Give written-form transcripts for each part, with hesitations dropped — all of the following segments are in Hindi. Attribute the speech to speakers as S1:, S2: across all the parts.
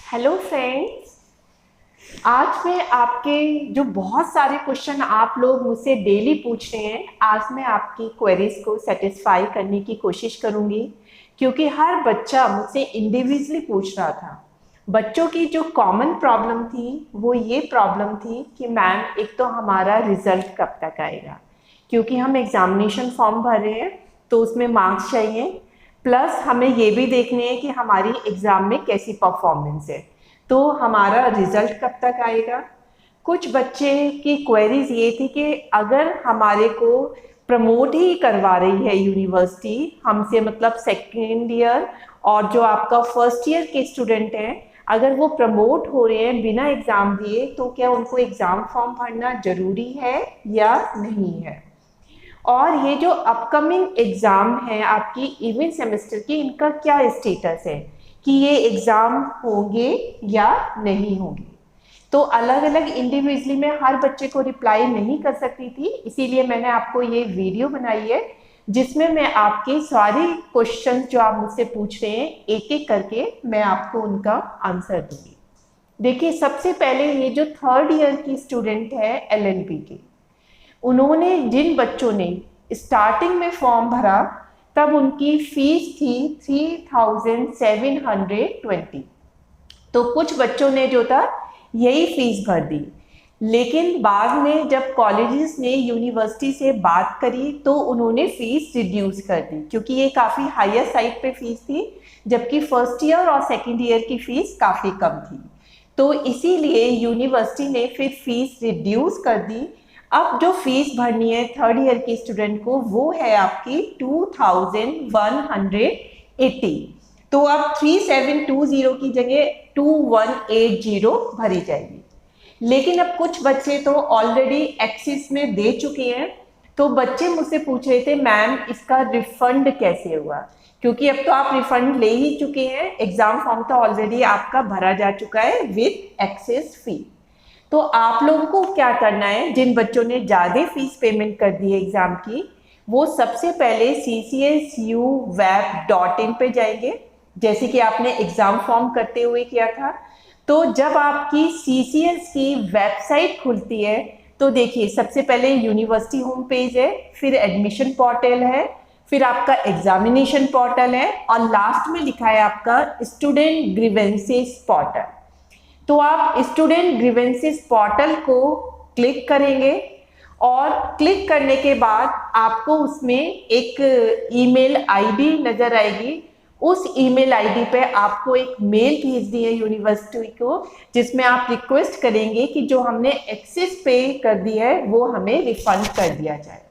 S1: हेलो फ्रेंड्स, आज मैं आपके जो बहुत सारे क्वेश्चन आप लोग मुझसे डेली पूछ रहे हैं, आज मैं आपकी क्वेरीज को सेटिस्फाई करने की कोशिश करूंगी। क्योंकि हर बच्चा मुझसे इंडिविजुअली पूछ रहा था। बच्चों की जो कॉमन प्रॉब्लम थी वो ये प्रॉब्लम थी कि मैम, एक तो हमारा रिजल्ट कब तक आएगा, क्योंकि हम एग्जामिनेशन फॉर्म भर रहे हैं तो उसमें मार्क्स चाहिए, प्लस हमें ये भी देखने हैं कि हमारी एग्ज़ाम में कैसी परफॉर्मेंस है, तो हमारा रिजल्ट कब तक आएगा। कुछ बच्चे की क्वेरीज ये थी कि अगर हमारे को प्रमोट ही करवा रही है यूनिवर्सिटी हमसे, मतलब सेकेंड ईयर और जो आपका फर्स्ट ईयर के स्टूडेंट हैं, अगर वो प्रमोट हो रहे हैं बिना एग्ज़ाम दिए, तो क्या उनको एग्ज़ाम फॉर्म भरना ज़रूरी है या नहीं है। और ये जो अपकमिंग एग्ज़ाम है आपकी इवेंट सेमेस्टर की, इनका क्या स्टेटस है कि ये एग्ज़ाम होंगे या नहीं होंगे। तो अलग अलग इंडिविजुअली मैं हर बच्चे को रिप्लाई नहीं कर सकती थी, इसीलिए मैंने आपको ये वीडियो बनाई है जिसमें मैं आपके सारे क्वेश्चन जो आप मुझसे पूछ रहे हैं एक एक करके मैं आपको उनका आंसर दूंगी। देखिए, सबसे पहले ये जो थर्ड ईयर की स्टूडेंट है LLB की, उन्होंने, जिन बच्चों ने स्टार्टिंग में फॉर्म भरा तब उनकी फीस थी 3720। तो कुछ बच्चों ने जो था यही फीस भर दी, लेकिन बाद में जब कॉलेजेस ने यूनिवर्सिटी से बात करी तो उन्होंने फीस रिड्यूस कर दी, क्योंकि ये काफ़ी हायर साइड पे फीस थी, जबकि फर्स्ट ईयर और सेकेंड ईयर की फीस काफ़ी कम थी। तो इसीलिए यूनिवर्सिटी ने फिर फीस रिड्यूस कर दी। अब जो फीस भरनी है थर्ड ईयर की स्टूडेंट को वो है आपकी 2180। तो अब 3720 की जगह 2180 भरी जाएगी। लेकिन अब कुछ बच्चे तो ऑलरेडी एक्सिस में दे चुके हैं, तो बच्चे मुझसे पूछ रहे थे मैम इसका रिफंड कैसे हुआ, क्योंकि अब तो आप रिफंड ले ही चुके हैं, एग्जाम फॉर्म तो ऑलरेडी आपका भरा जा चुका है विद एक्सेस फी। तो आप लोगों को क्या करना है, जिन बच्चों ने ज़्यादा फीस पेमेंट कर दी है एग्ज़ाम की, वो सबसे पहले ccsuvep.in पे जाएंगे, जैसे कि आपने एग्ज़ाम फॉर्म करते हुए किया था। तो जब आपकी CCS की वेबसाइट खुलती है तो देखिए, सबसे पहले यूनिवर्सिटी होम पेज है, फिर एडमिशन पोर्टल है, फिर आपका एग्जामिनेशन पोर्टल है, और लास्ट में लिखा है आपका स्टूडेंट ग्रीवेंसेस पोर्टल। तो आप स्टूडेंट ग्रीवेंसेस पोर्टल को क्लिक करेंगे, और क्लिक करने के बाद आपको उसमें एक ईमेल आईडी नजर आएगी। उस ईमेल आईडी पे आपको एक मेल भेज दी है यूनिवर्सिटी को, जिसमें आप रिक्वेस्ट करेंगे कि जो हमने एक्सेस पे कर दी है वो हमें रिफंड कर दिया जाए।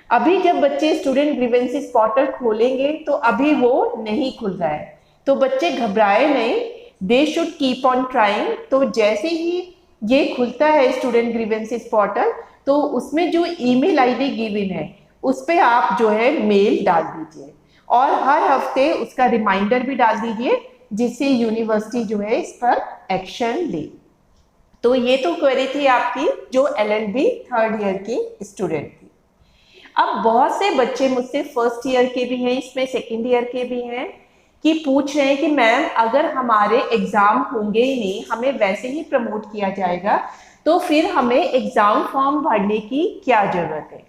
S1: अभी जब बच्चे स्टूडेंट ग्रीवेंसेस पोर्टल खोलेंगे तो अभी वो नहीं खुल रहा है, तो बच्चे घबराए नहीं, they should keep on trying. तो जैसे ही ये खुलता है स्टूडेंट ग्रीवेंसेस पोर्टल, तो उसमें जो ईमेल आईडी गिवन है उस पर आप जो है मेल डाल दीजिए, और हर हफ्ते उसका रिमाइंडर भी डाल दीजिए, जिससे यूनिवर्सिटी जो है इस पर एक्शन ले। तो ये तो क्वेरी थी आपकी जो LLB थर्ड ईयर की स्टूडेंट थी। अब बहुत से बच्चे मुझसे फर्स्ट ईयर के भी हैं, इसमें सेकेंड ईयर के भी हैं, कि पूछ रहे हैं कि मैम अगर हमारे एग्ज़ाम होंगे ही नहीं, हमें वैसे ही प्रमोट किया जाएगा, तो फिर हमें एग्ज़ाम फॉर्म भरने की क्या ज़रूरत है।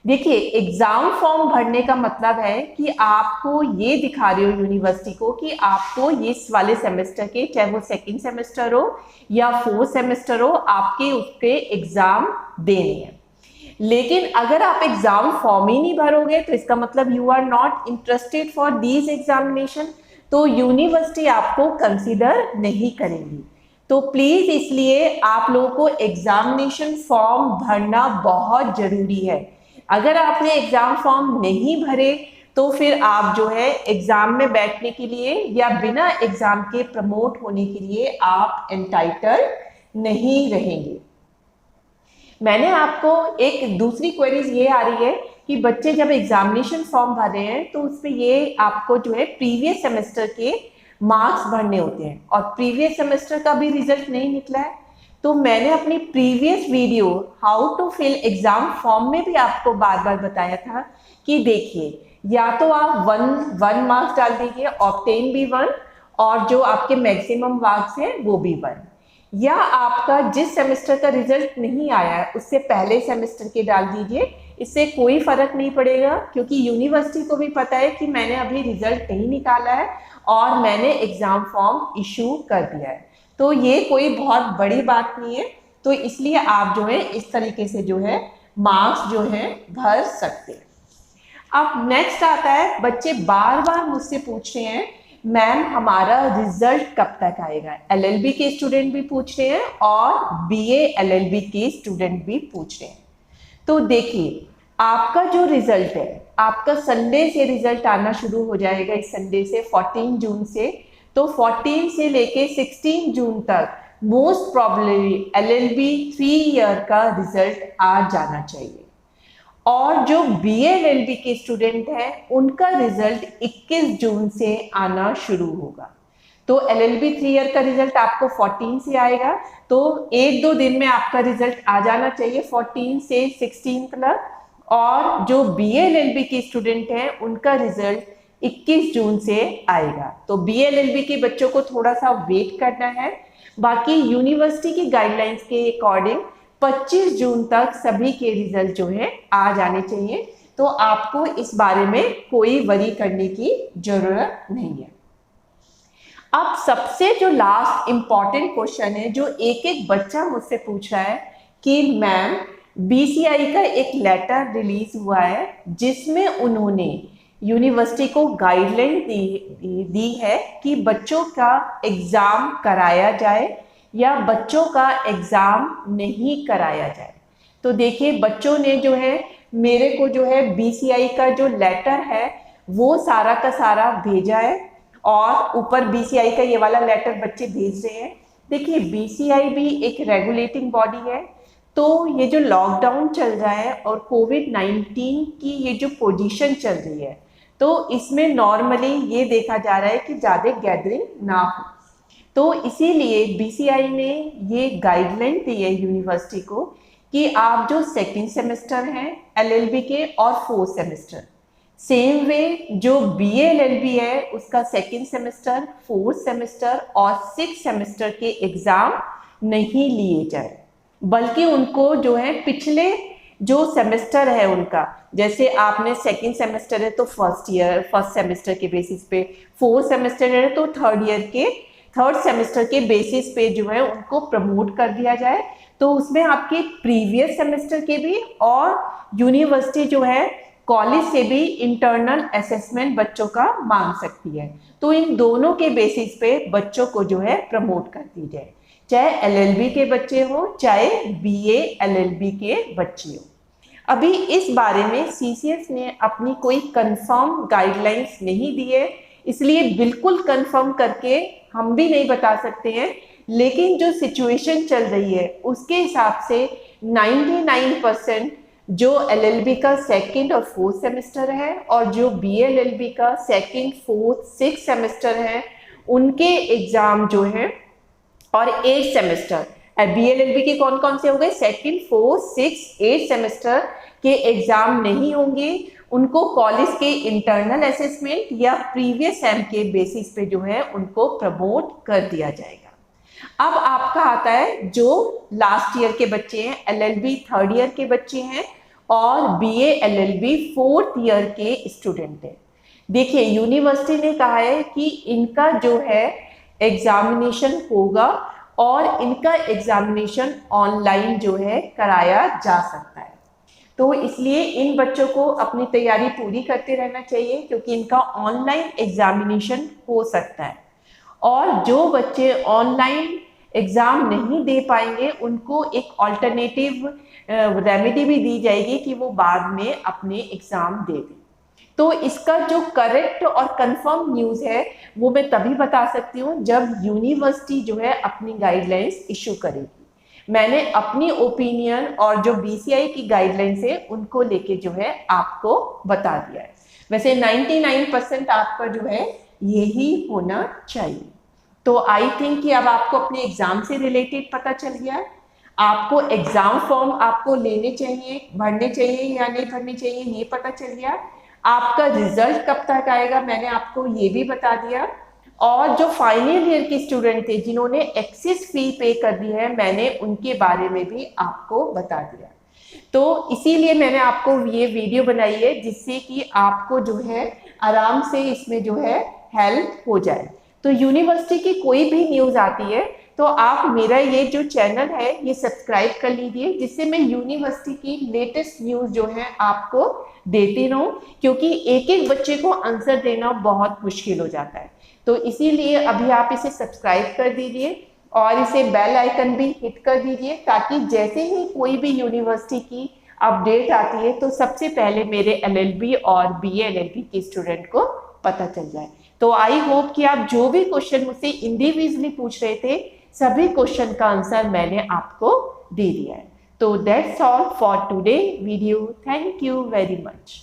S1: देखिए, एग्ज़ाम फॉर्म भरने का मतलब है कि आपको ये दिखा रहे हो यूनिवर्सिटी को कि आपको इस वाले सेमेस्टर के, चाहे वो सेकेंड सेमेस्टर हो या फोर्थ सेमेस्टर हो, आपके उसके एग्ज़ाम देने हैं। लेकिन अगर आप एग्जाम फॉर्म ही नहीं भरोगे तो इसका मतलब you are not interested for these examination, तो यूनिवर्सिटी आपको कंसीडर नहीं करेंगी। तो प्लीज इसलिए आप लोगों को एग्जामिनेशन फॉर्म भरना बहुत जरूरी है। अगर आपने एग्जाम फॉर्म नहीं भरे तो फिर आप जो है एग्जाम में बैठने के लिए या बिना एग्जाम के प्रमोट होने के लिए आप एंटाइटल नहीं रहेंगे। मैंने आपको एक दूसरी क्वेरीज ये आ रही है कि बच्चे जब एग्जामिनेशन फॉर्म भर रहे हैं तो उसमें ये आपको जो है प्रीवियस सेमेस्टर के मार्क्स भरने होते हैं, और प्रीवियस सेमेस्टर का भी रिजल्ट नहीं निकला है। तो मैंने अपनी previous video how to fill exam form में भी आपको बार बार बताया था कि देखिए, या तो आप वन मार्क्स डाल दीजिए, ऑब्टेन भी 1, और जो आपके मैक्सिमम मार्क्स हैं वो भी 1, या आपका जिस सेमेस्टर का रिजल्ट नहीं आया है उससे पहले सेमेस्टर के डाल दीजिए। इससे कोई फर्क नहीं पड़ेगा, क्योंकि यूनिवर्सिटी को भी पता है कि मैंने अभी रिजल्ट नहीं निकाला है और मैंने एग्जाम फॉर्म इशू कर दिया है। तो ये कोई बहुत बड़ी बात नहीं है, तो इसलिए आप जो है इस तरीके से जो है मार्क्स जो है भर सकते हैं। अब नेक्स्ट आता है, बच्चे बार बार मुझसे पूछ रहे हैं मैम हमारा रिजल्ट कब तक आएगा। एलएलबी के स्टूडेंट भी पूछ रहे हैं और बीए एलएलबी के स्टूडेंट भी पूछ रहे हैं। तो देखिए, आपका जो रिजल्ट है, आपका संडे से रिजल्ट आना शुरू हो जाएगा, इस संडे से 14 जून से। तो 14 से लेके 16 जून तक मोस्ट प्रॉब्लली एलएलबी 3 ईयर का रिजल्ट आ जाना चाहिए। और जो बीएलएलबी के स्टूडेंट हैं उनका रिजल्ट 21 जून से आना शुरू होगा। तो एलएलबी 3 ईयर का रिजल्ट आपको 14 से आएगा, तो 1-2 दिन में आपका रिजल्ट आ जाना चाहिए 14 से 16 तक। और जो बीएलएलबी के स्टूडेंट हैं उनका रिजल्ट 21 जून से आएगा। तो बीएलएलबी के बच्चों को थोड़ा सा वेट करना है। बाकी यूनिवर्सिटी की गाइडलाइंस के अकॉर्डिंग 25 जून तक सभी के रिजल्ट जो है आ जाने चाहिए। तो आपको इस बारे में कोई वरी करने की जरूरत नहीं है। अब सबसे जो लास्ट इंपॉर्टेंट क्वेश्चन है जो एक बच्चा मुझसे पूछ रहा है कि मैम बीसीआई का एक लेटर रिलीज हुआ है जिसमें उन्होंने यूनिवर्सिटी को गाइडलाइन दी है कि बच्चों का एग्जाम कराया जाए या बच्चों का एग्जाम नहीं कराया जाए। तो देखिए, बच्चों ने जो है मेरे को जो है बीसीआई का जो लेटर है वो सारा का सारा भेजा है और ऊपर बीसीआई का ये वाला लेटर बच्चे भेज रहे हैं। देखिए, बीसीआई भी एक रेगुलेटिंग बॉडी है, तो ये जो लॉकडाउन चल रहा है और कोविड-19 की ये जो पोजीशन चल रही है, तो इसमें नॉर्मली ये देखा जा रहा है कि ज़्यादा गैदरिंग ना हो। तो इसीलिए बीसीआई ने ये गाइडलाइन दी है यूनिवर्सिटी को कि आप जो सेकेंड सेमेस्टर हैं एलएलबी के और 4th सेमेस्टर, सेम वे जो बीएलएलबी है उसका सेकेंड सेमेस्टर, 4th सेमेस्टर और 6th सेमेस्टर के एग्जाम नहीं लिए जाए, बल्कि उनको जो है पिछले जो सेमेस्टर है उनका, जैसे आपने सेकेंड सेमेस्टर है तो फर्स्ट सेमेस्टर के बेसिस पे, 4th सेमेस्टर है तो थर्ड सेमेस्टर के बेसिस पे जो है उनको प्रमोट कर दिया जाए। तो उसमें आपके प्रीवियस सेमेस्टर के भी और यूनिवर्सिटी जो है कॉलेज से भी इंटरनल असेसमेंट बच्चों का मांग सकती है। तो इन दोनों के बेसिस पे बच्चों को जो है प्रमोट कर दी जाए, चाहे एलएलबी के बच्चे हो चाहे बीए एलएलबी के बच्चे हो। अभी इस बारे में सीसीएस ने अपनी कोई कंफर्म गाइडलाइंस नहीं दी है, इसलिए बिल्कुल कंफर्म करके हम भी नहीं बता सकते हैं, लेकिन जो सिचुएशन चल रही है उसके हिसाब से 99% जो एलएलबी का सेकंड और 4th सेमेस्टर है और जो बीएलएलबी का सेकंड, 4th, 6th सेमेस्टर है उनके एग्जाम जो है, और 8th सेमेस्टर बीएलएलबी के कौन कौन से हो गए, second, 4th, 6th, 8th semester के एग्जाम नहीं होंगे। उनको कॉलेज के इंटरनल असेसमेंट या प्रीवियस सेम के बेसिस पे जो है उनको प्रमोट कर दिया जाएगा। अब आपका आता है जो लास्ट ईयर के बच्चे हैं, एलएलबी 3rd ईयर के बच्चे हैं और बीए एलएलबी 4th ईयर के स्टूडेंट हैं। देखिए, यूनिवर्सिटी ने कहा है कि इनका जो है एग्जामिनेशन होगा और इनका एग्जामिनेशन ऑनलाइन जो है कराया जा सकता है। तो इसलिए इन बच्चों को अपनी तैयारी पूरी करते रहना चाहिए, क्योंकि इनका ऑनलाइन एग्जामिनेशन हो सकता है। और जो बच्चे ऑनलाइन एग्जाम नहीं दे पाएंगे उनको एक ऑल्टरनेटिव रेमेडी भी दी जाएगी कि वो बाद में अपने एग्जाम दे दें। तो इसका जो करेक्ट और कंफर्म न्यूज़ है वो मैं तभी बता सकती हूँ जब यूनिवर्सिटी जो है अपनी गाइडलाइंस इशू करेगी। मैंने अपनी ओपिनियन और जो बीसीआई की गाइडलाइंस है उनको लेके जो है आपको बता दिया है। वैसे 99% आपका जो है यही होना चाहिए। तो आई थिंक कि अब आपको अपने एग्जाम से रिलेटेड पता चल गया। आपको एग्जाम फॉर्म आपको लेने चाहिए, भरने चाहिए या नहीं भरने चाहिए ये पता चल गया। आपका रिजल्ट कब तक आएगा मैंने आपको ये भी बता दिया। और जो फाइनल ईयर के स्टूडेंट थे जिन्होंने एक्सेस फी पे कर दी है, मैंने उनके बारे में भी आपको बता दिया। तो इसीलिए मैंने आपको ये वीडियो बनाई है जिससे कि आपको जो है आराम से इसमें जो है हेल्प हो जाए। तो यूनिवर्सिटी की कोई भी न्यूज़ आती है तो आप मेरा ये जो चैनल है ये सब्सक्राइब कर लीजिए, जिससे मैं यूनिवर्सिटी की लेटेस्ट न्यूज़ जो है आपको देती रहूं, क्योंकि एक एक बच्चे को आंसर देना बहुत मुश्किल हो जाता है। तो इसीलिए अभी आप इसे सब्सक्राइब कर दीजिए और इसे बेल आइकन भी हिट कर दीजिए, ताकि जैसे ही कोई भी यूनिवर्सिटी की अपडेट आती है तो सबसे पहले मेरे एलएलबी और बीए एलएलबी के स्टूडेंट को पता चल जाए। तो आई होप कि आप जो भी क्वेश्चन मुझसे इंडिविजुअली पूछ रहे थे सभी क्वेश्चन का आंसर मैंने आपको दे दिया है। तो that's all for today video. Thank you very much.